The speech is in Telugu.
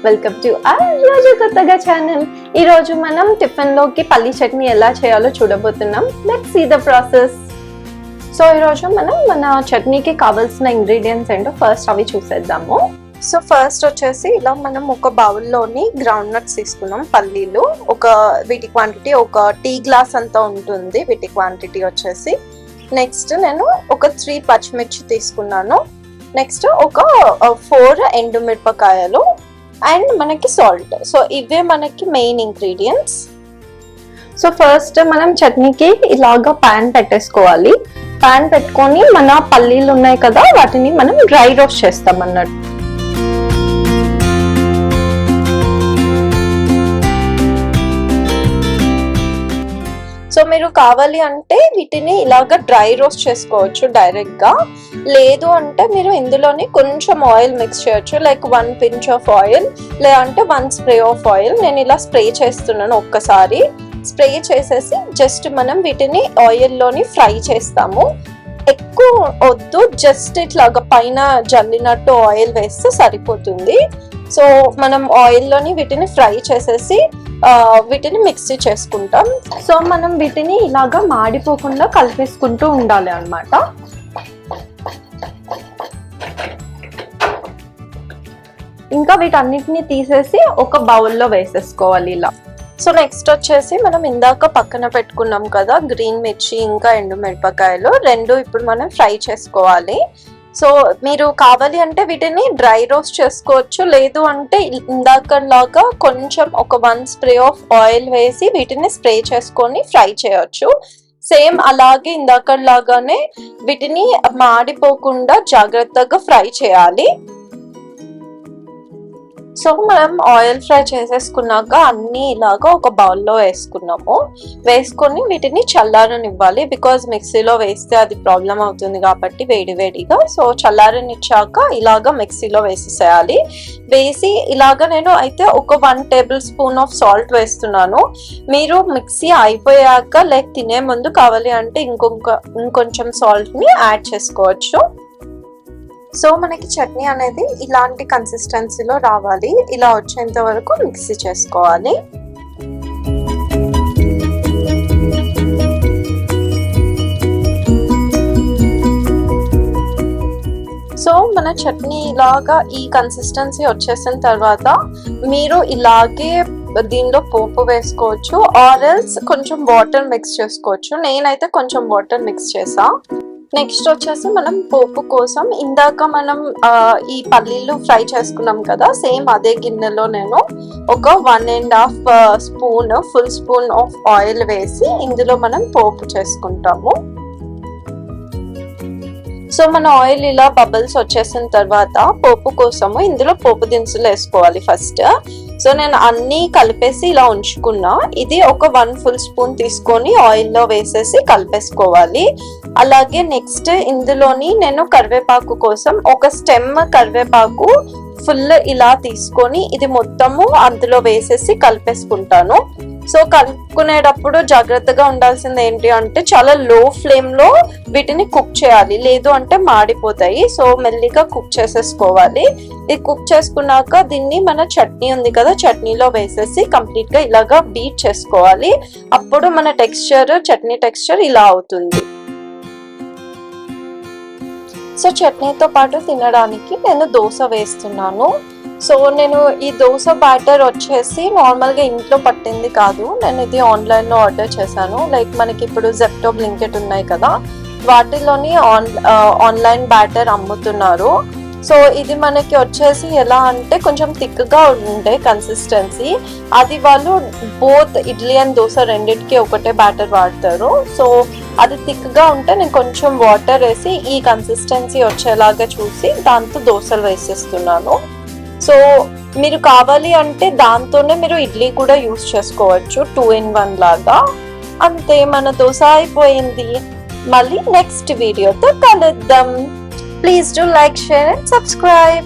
వెల్కమ్ టు రోజు కొత్తగా ఛానల్. ఈ రోజు మనం టిఫిన్ లోకి పల్లి చట్నీ ఎలా చేయాలో చూడబోతున్నాం. Let's see the process. So ఈ రోజు మనం మన చట్నీకి కావాల్సిన ఇంగ్రీడియంట్స్ ఏంటో ఫస్ట్ అవి చూసేద్దాము. సో ఫస్ట్ వచ్చేసి ఇలా మనం ఒక బౌల్లోని గ్రౌండ్ నట్స్ తీసుకున్నాం, పల్లీలు. వీటి క్వాంటిటీ ఒక టీ గ్లాస్ అంతా ఉంటుంది వీటి క్వాంటిటీ వచ్చేసి. నెక్స్ట్ నేను ఒక 3 పచ్చిమిర్చి తీసుకున్నాను. నెక్స్ట్ ఒక 4 ఎండుమిరపకాయలు అండ్ మనకి సాల్ట్. సో ఇవే మనకి మెయిన్ ఇంగ్రీడియంట్స్. సో ఫస్ట్ మనం చట్నీకి ఇలాగా ప్యాన్ పెట్టేసుకోవాలి. ప్యాన్ పెట్టుకొని మన పల్లీలు ఉన్నాయి కదా, వాటిని మనం డ్రై రోస్ట్ చేస్తాం అన్నట్టు. సో మీరు కావాలి అంటే వీటిని ఇలాగ డ్రై రోస్ట్ చేసుకోవచ్చు డైరెక్ట్ గా. లేదు అంటే మీరు ఇందులోని కొంచెం ఆయిల్ మిక్స్ చేయొచ్చు, లైక్ 1 pinch ఆఫ్ ఆయిల్, లేదంటే 1 spray ఆఫ్ ఆయిల్. నేను ఇలా స్ప్రే చేస్తున్నాను. ఒక్కసారి స్ప్రే చేసేసి జస్ట్ మనం వీటిని ఆయిల్లోని ఫ్రై చేస్తాము. ఎక్కువ వద్దు, జస్ట్ ఇట్లాగా పైన జల్లినట్టు ఆయిల్ వేస్తే సరిపోతుంది. సో మనం ఆయిల్లోని వీటిని ఫ్రై చేసేసి వీటిని మిక్సీ చేసుకుంటాం. సో మనం వీటిని ఇలాగా మాడిపోకుండా కలిపేసుకుంటూ ఉండాలి అన్నమాట. ఇంకా వీటన్నిటిని తీసేసి ఒక బౌల్లో వేసేసుకోవాలి ఇలా. సో నెక్స్ట్ వచ్చేసి మనం ఇందాక పక్కన పెట్టుకున్నాం కదా గ్రీన్ మిర్చి ఇంకా ఎండుమిరపకాయలు, 2 ఇప్పుడు మనం ఫ్రై చేసుకోవాలి. సో మీరు కావాలి అంటే వీటిని డ్రై రోస్ట్ చేసుకోవచ్చు, లేదు అంటే ఇందాకలాగా కొంచెం ఒక 1 spray ఆఫ్ ఆయిల్ వేసి వీటిని స్ప్రే చేసుకొని ఫ్రై చేయొచ్చు. సేమ్ అలాగే ఇందాకలాగానే వీటిని మాడిపోకుండా జాగ్రత్తగా ఫ్రై చేయాలి. సో మనం ఆయిల్ ఫ్రై చేసేసుకున్నాక అన్ని ఇలాగా ఒక బౌల్లో వేసుకొని వీటిని చల్లారనివ్వాలి. బికాజ్ మిక్సీలో వేస్తే అది ప్రాబ్లం అవుతుంది కాబట్టి వేడివేడిగా. సో చల్లారనిచ్చాక ఇలాగా మిక్సీలో వేసేసేయాలి. వేసి ఇలాగా నేను అయితే ఒక 1 tablespoon ఆఫ్ సాల్ట్ వేస్తున్నాను. మీరు మిక్సీ అయిపోయాక లైక్ తినే ముందు కావాలి అంటే ఇంకొంచెం సాల్ట్ని యాడ్ చేసుకోవచ్చు. సో మనకి చట్నీ అనేది ఇలాంటి కన్సిస్టెన్సీలో రావాలి. ఇలా వచ్చేంత వరకు మిక్సీ చేసుకోవాలి. సో మన చట్నీ ఇలాగా ఈ కన్సిస్టెన్సీ వచ్చేసిన తర్వాత మీరు ఇలాగే దీనిలో పోపు వేసుకోవచ్చు, ఆరెల్స్ కొంచెం వాటర్ మిక్స్ చేసుకోవచ్చు. నేనైతే కొంచెం వాటర్ మిక్స్ చేసా. నెక్స్ట్ వచ్చేసి మనం పోపు కోసం ఇందాక మనం ఈ పల్లీలు ఫ్రై చేసుకున్నాం కదా, సేమ్ అదే గిన్నెలో నేను ఒక 1.5 spoon full spoon of oil వేసి ఇందులో మనం పోపు చేసుకుంటాము. సో మన ఆయిల్ ఇలా బబుల్స్ వచ్చేసిన తర్వాత పోపు కోసము ఇందులో పోపు దినుసులు వేసుకోవాలి ఫస్ట్. సో నేను అన్ని కలిపేసి ఇలా ఉంచుకున్నా. ఇది ఒక 1 full spoon తీసుకొని ఆయిల్లో వేసేసి కలిపేసుకోవాలి. అలాగే నెక్స్ట్ ఇందులోని నేను కరివేపాకు కోసం ఒక స్టెమ్ కరివేపాకు ఫుల్ ఇలా తీసుకొని ఇది మొత్తము అందులో వేసేసి కలిపేసుకుంటాను. సో కలుపుకునేటప్పుడు జాగ్రత్తగా ఉండాల్సింది ఏంటి అంటే చాలా లో ఫ్లేమ్ లో వీటిని కుక్ చేయాలి, లేదు అంటే మాడిపోతాయి. సో మెల్లిగా కుక్ చేసేసుకోవాలి. ఇది కుక్ చేసుకున్నాక దీన్ని మన చట్నీ ఉంది కదా, చట్నీలో వేసేసి కంప్లీట్ గా ఇలాగా బీట్ చేసుకోవాలి. అప్పుడు మన చట్నీ టెక్స్చర్ ఇలా అవుతుంది. సో చట్నీతో పాటు తినడానికి నేను దోశ వేస్తున్నాను. సో నేను ఈ దోశ బ్యాటర్ వచ్చేసి నార్మల్గా ఇంట్లో పట్టింది కాదు, నేను ఇది ఆన్లైన్లో ఆర్డర్ చేశాను. లైక్ మనకి ఇప్పుడు జెప్టో, బ్లింకిట్ ఉన్నాయి కదా, వాటిలోని ఆన్లైన్ బ్యాటర్ అమ్ముతున్నారు. సో ఇది మనకి వచ్చేసి ఎలా అంటే కొంచెం థిక్గా ఉండే కన్సిస్టెన్సీ. అది వాళ్ళు బోత్ ఇడ్లీ అండ్ దోశ రెండింటికి ఒకటే బ్యాటర్ వాడతారు. సో అది థిక్గా ఉంటే నేను కొంచెం వాటర్ వేసి ఈ కన్సిస్టెన్సీ వచ్చేలాగా చూసి దాంతో దోశలు వేసేస్తున్నాను. సో మీరు కావాలి అంటే దాంతోనే మీరు ఇడ్లీ కూడా యూస్ చేసుకోవచ్చు, 2 in 1 లాగా. అంతే, మన దోశ అయిపోయింది. మళ్ళీ నెక్స్ట్ వీడియోతో కలుద్దాం. Please do like, share and subscribe.